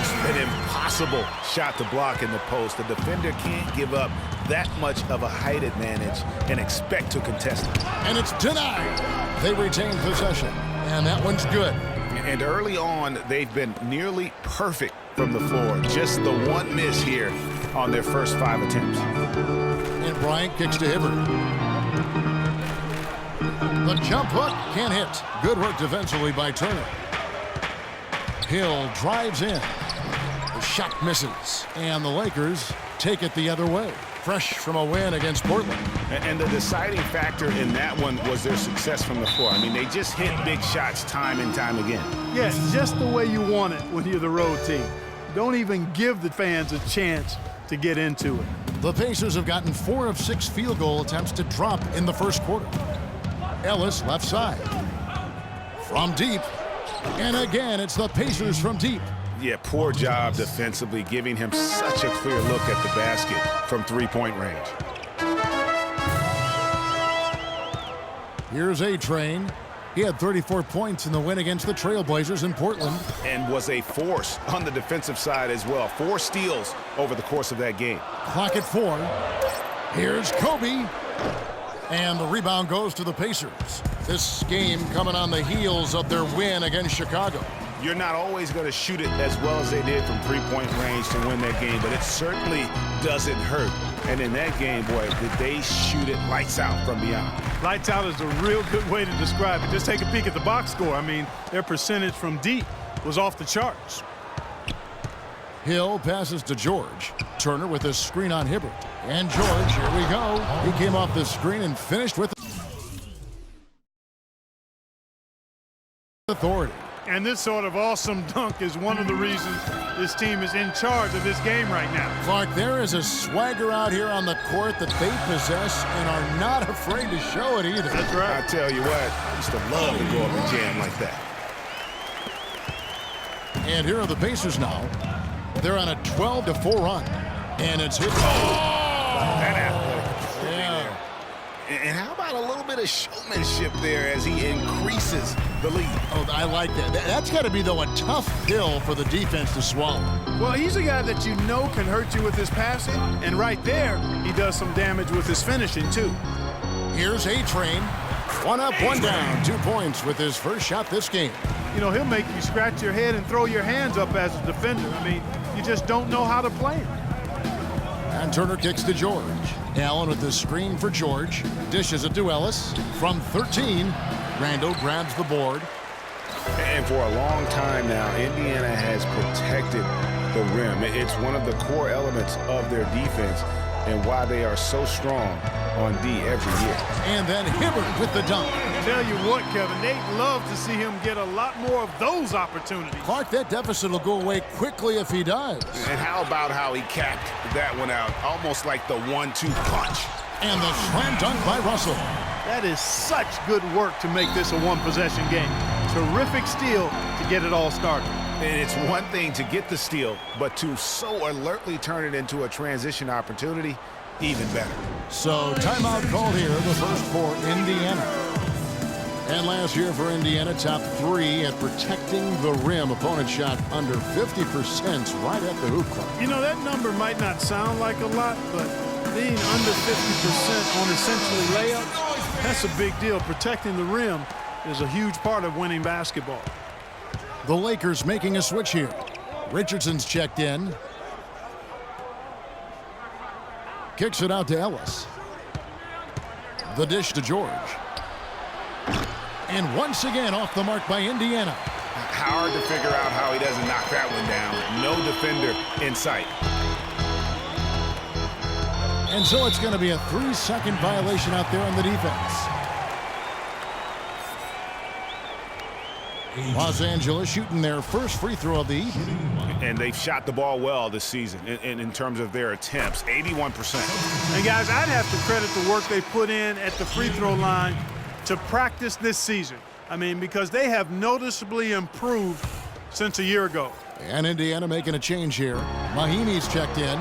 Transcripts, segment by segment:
almost an impossible shot to block in the post. The defender can't give up that much of a height advantage and expect to contest it. And it's denied. They retain possession, and that one's good. And early on, they've been nearly perfect from the floor. Just the one miss here on their first 5 attempts. And Bryant kicks to Hibbert. The jump hook can't hit. Good work defensively by Turner. Hill drives in. The shot misses. And the Lakers take it the other way. Fresh from a win against Portland. And the deciding factor in that one was their success from the floor. I mean, they just hit big shots time and time again. Yes, just the way you want it when you're the road team. Don't even give the fans a chance to get into it. The Pacers have gotten 4 of 6 field goal attempts to drop in the first quarter. Ellis left side. From deep. And again, it's the Pacers from deep. Yeah, poor job defensively, giving him such a clear look at the basket from three-point range. Here's A-Train. He had 34 points in the win against the Trailblazers in Portland. And was a force on the defensive side as well. 4 steals over the course of that game. Clock at 4. Here's Kobe. And the rebound goes to the Pacers. This game coming on the heels of their win against Chicago. You're not always going to shoot it as well as they did from three-point range to win that game, but it certainly doesn't hurt. And in that game, boy, did they shoot it lights out from beyond. Lights out is a real good way to describe it. Just take a peek at the box score. I mean, their percentage from deep was off the charts. Hill passes to George. Turner with a screen on Hibbert. And George, here we go. He came off the screen and finished with authority. And this sort of awesome dunk is one of the reasons this team is in charge of this game right now. Clark, there is a swagger out here on the court that they possess and are not afraid to show it either. That's right. I tell you what, I used to love to go up and jam like that. And here are the Pacers now. They're on a 12-4 run. And it's hit. That athletic. Yeah. And how about a little bit of showmanship there as he increases the lead? Oh, I like that. That's got to be, though, a tough pill for the defense to swallow. Well, he's a guy that you know can hurt you with his passing. And right there, he does some damage with his finishing, too. Here's A-Train. 1 up, 1 down. 2 points with his first shot this game. You know, he'll make you scratch your head and throw your hands up as a defender. I mean, you just don't know how to play him. And Turner kicks to George. Allen with the screen for George. Dishes it to Ellis. From 13, Randall grabs the board. And for a long time now, Indiana has protected the rim. It's one of the core elements of their defense and why they are so strong on D every year. And then Hibbert with the dunk. Tell you what, Kevin, they'd love to see him get a lot more of those opportunities. Clark, that deficit will go away quickly if he does. And how about how he capped that one out, almost like the 1-2 punch. And the slam dunk by Russell. That is such good work to make this a one-possession game. Terrific steal to get it all started. And it's one thing to get the steal, but to so alertly turn it into a transition opportunity, even better. So timeout called here, the first for Indiana. And last year for Indiana, top 3 at protecting the rim. Opponent shot under 50% right at the hoop clock. You know, that number might not sound like a lot, but being under 50% on essentially layups, that's a big deal. Protecting the rim is a huge part of winning basketball. The Lakers making a switch here. Richardson's checked in. Kicks it out to Ellis. The dish to George. And once again off the mark by Indiana. Hard to figure out how he doesn't knock that one down. No defender in sight. And so it's going to be a 3-second violation out there on the defense. Los Angeles shooting their first free throw of the evening. And they've shot the ball well this season in terms of their attempts, 81%. And guys, I'd have to credit the work they put in at the free throw line to practice this season. I mean, because they have noticeably improved since a year ago. And Indiana making a change here. Mahimi's checked in.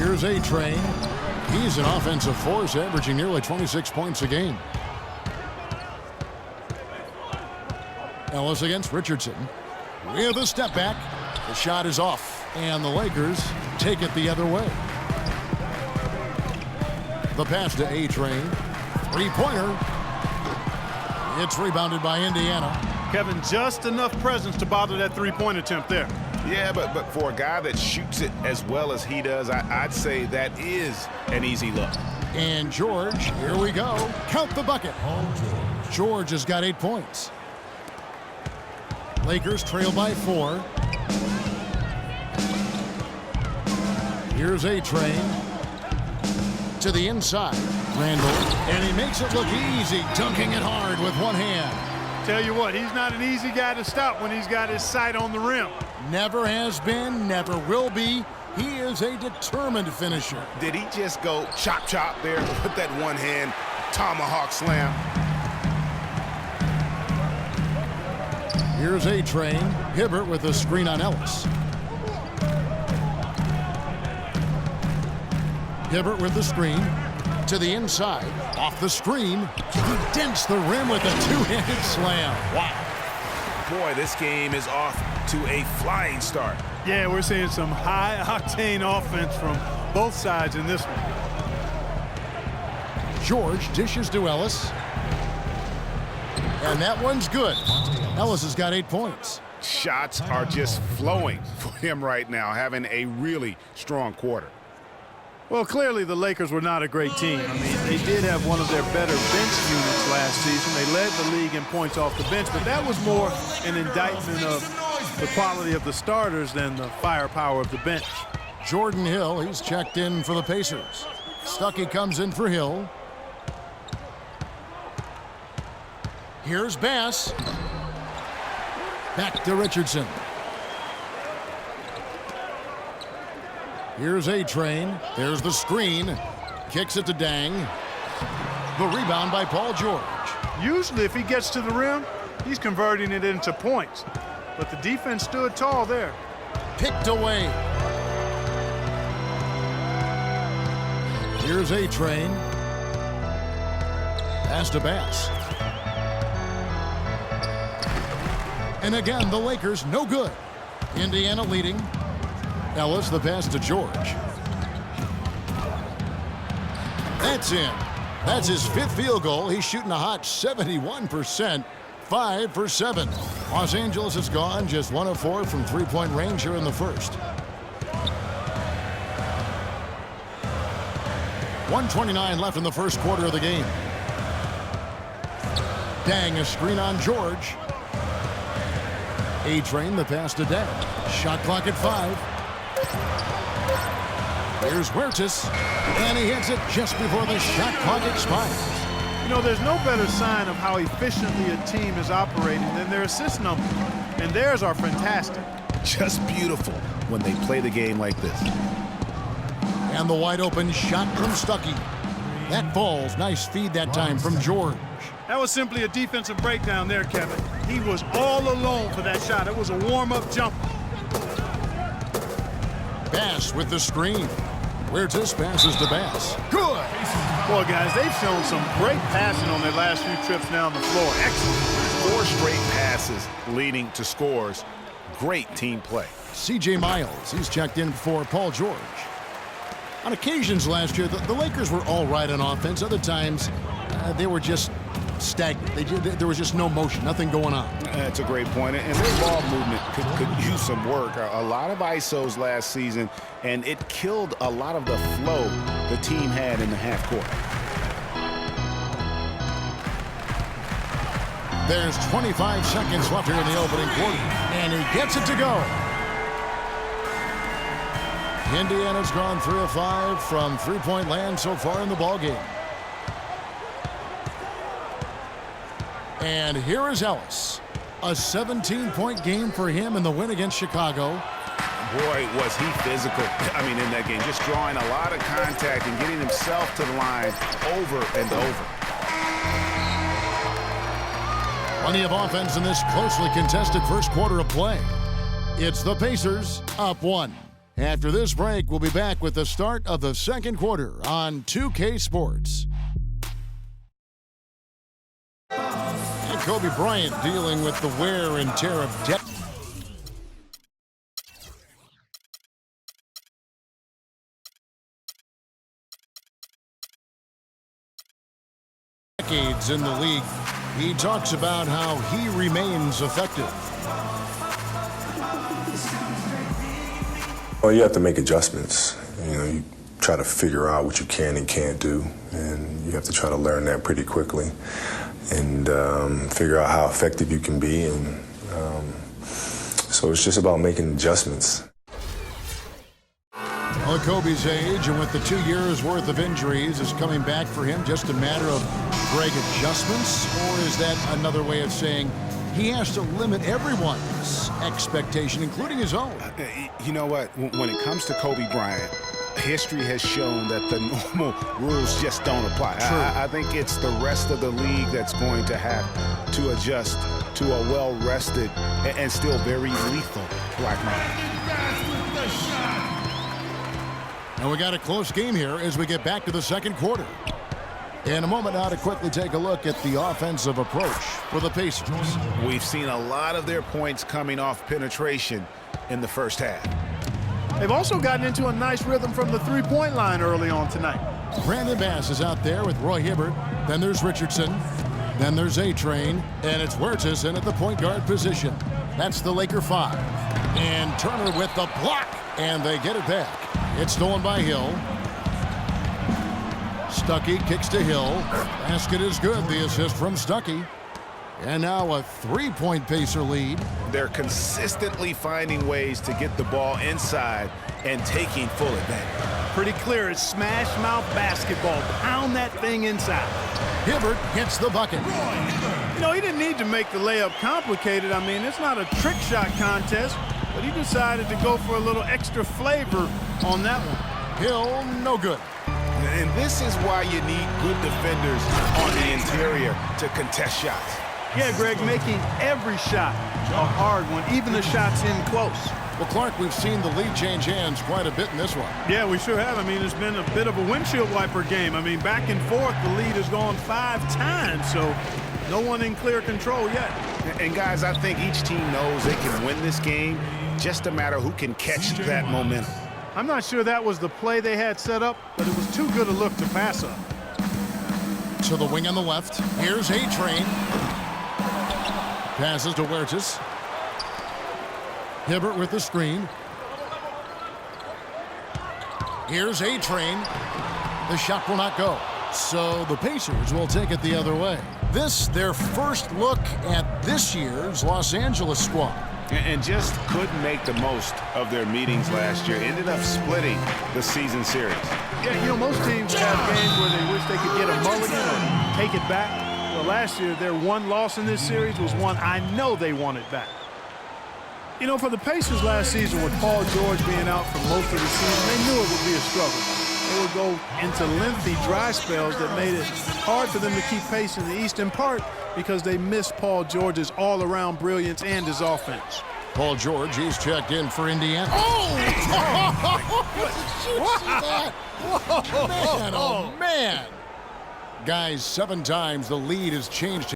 Here's A-Train. He's an offensive force, averaging nearly 26 points a game. Ellis against Richardson. With a step back. The shot is off. And the Lakers take it the other way. The pass to A-Train. Three-pointer. It's rebounded by Indiana. Kevin, just enough presence to bother that three-point attempt there. Yeah, but for a guy that shoots it as well as he does, I'd say that is an easy look. And George, here we go. Count the bucket. George has got 8 points. Lakers trail by 4. Here's A-Train. To the inside. Randall. And he makes it look easy, dunking it hard with one hand. Tell you what, he's not an easy guy to stop when he's got his sight on the rim. Never has been, never will be. He is a determined finisher. Did he just go chop there with that one hand tomahawk slam? Here's A-Train. Hibbert with a screen on Ellis. Hibbert with the screen. To the inside. Off the screen. He dents the rim with a two-handed slam. Wow. Boy, this game is off to a flying start. Yeah, we're seeing some high-octane offense from both sides in this one. George dishes to Ellis. And that one's good. Ellis has got 8 points. Shots are just flowing for him right now, having a really strong quarter. Well, clearly the Lakers were not a great team. I mean, they did have one of their better bench units last season. They led the league in points off the bench, but that was more an indictment of the quality of the starters than the firepower of the bench. Jordan Hill, he's checked in for the Pacers. Stuckey comes in for Hill. Here's Bass. Back to Richardson. Here's A-Train. There's the screen. Kicks it to Dang. The rebound by Paul George. Usually if he gets to the rim, he's converting it into points. But the defense stood tall there. Picked away. Here's A-Train. Pass to Bass. And again, the Lakers no good. Indiana leading. Ellis, the pass to George. That's in. That's his 5th field goal. He's shooting a hot 71%. 5 for 7. Los Angeles has gone just 1 of 4 from three-point range here in the first. 1:29 left in the first quarter of the game. Dang, a screen on George. A-Train, the pass to Dang. Shot clock at 5. Here's Huertas, and he hits it just before the shot clock expires. You know, there's no better sign of how efficiently a team is operating than their assist numbers. And theirs are fantastic. Just beautiful when they play the game like this. And the wide open shot from Stuckey. That falls. Nice feed that time from George. That was simply a defensive breakdown there, Kevin. He was all alone for that shot. It was a warm-up jumper. Bass with the screen. Huertas passes to Bass. Good. Boy, guys, they've shown some great passing on their last few trips down the floor. Excellent. 4 straight passes leading to scores. Great team play. C.J. Miles, he's checked in for Paul George. On occasions last year, the Lakers were all right on offense. Other times, they were just stagnant. There was just no motion, nothing going on. That's a great point. And their ball movement could use some work. A lot of ISOs last season, and it killed a lot of the flow the team had in the half court. There's 25 seconds left here in the opening quarter, and he gets it to go. Indiana's gone 3 of 5 from three-point land so far in the ballgame. And here is Ellis. A 17-point game for him in the win against Chicago. Boy, was he physical. In that game, just drawing a lot of contact and getting himself to the line over and over. Plenty of offense in this closely contested first quarter of play. It's the Pacers up 1. After this break, we'll be back with the start of the second quarter on 2K Sports. It's Kobe Bryant dealing with the wear and tear of decades in the league. He talks about how he remains effective. Well, you have to make adjustments. You try to figure out what you can and can't do, and you have to try to learn that pretty quickly and figure out how effective you can be. And so it's just about making adjustments. Well, Kobe's age and with the 2 years worth of injuries, is coming back for him just a matter of Greg adjustments, or is that another way of saying he has to limit everyone's expectation, including his own? You know what? When it comes to Kobe Bryant, history has shown that the normal rules just don't apply. I think it's the rest of the league that's going to have to adjust to a well-rested and still very lethal Black man. And we got a close game here as we get back to the second quarter. In a moment now to quickly take a look at the offensive approach for the Pacers. We've seen a lot of their points coming off penetration in the first half. They've also gotten into a nice rhythm from the three-point line early on tonight. Brandon Bass is out there with Roy Hibbert. Then there's Richardson. Then there's A-Train. And it's Huertas in at the point guard position. That's the Laker 5. And Turner with the block. And they get it back. It's stolen by Hill. Stuckey kicks to Hill. Basket is good. The assist from Stuckey. And now a three-point Pacer lead. They're consistently finding ways to get the ball inside and taking full advantage. Pretty clear. It's smash mouth basketball. Pound that thing inside. Hibbert hits the bucket. You know, he didn't need to make the layup complicated. I mean, it's not a trick shot contest, but he decided to go for a little extra flavor on that one. Hill, no good. And this is why you need good defenders on the interior to contest shots. Yeah, Greg, making every shot a hard one, even the shots in close. Well, Clark, we've seen the lead change hands quite a bit in this one. Yeah, we sure have. I mean, it's been a bit of a windshield wiper game. I mean, back and forth, the lead has gone 5 times, so no one in clear control yet. And, guys, I think each team knows they can win this game, just a matter who can catch that momentum. I'm not sure that was the play they had set up, but it was too good a look to pass up. To the wing on the left. Here's A-Train. Passes to Huertas. Hibbert with the screen. Here's A-Train. The shot will not go. So the Pacers will take it the other way. This, their first look at this year's Los Angeles squad. And just couldn't make the most of their meetings last year. Ended up splitting the season series. Yeah, you know, most teams have games where they wish they could get a mulligan or take it back. Well, last year, their one loss in this series was one I know they wanted back. You know, for the Pacers last season, with Paul George being out for most of the season, they knew it would be a struggle. They would go into lengthy dry spells that made it hard for them to keep pace in the East, in part because they missed Paul George's all-around brilliance and his offense. Paul George, he's checked in for Indiana. Oh! Did you see that? Man, oh man! Guys, 7 times the lead has changed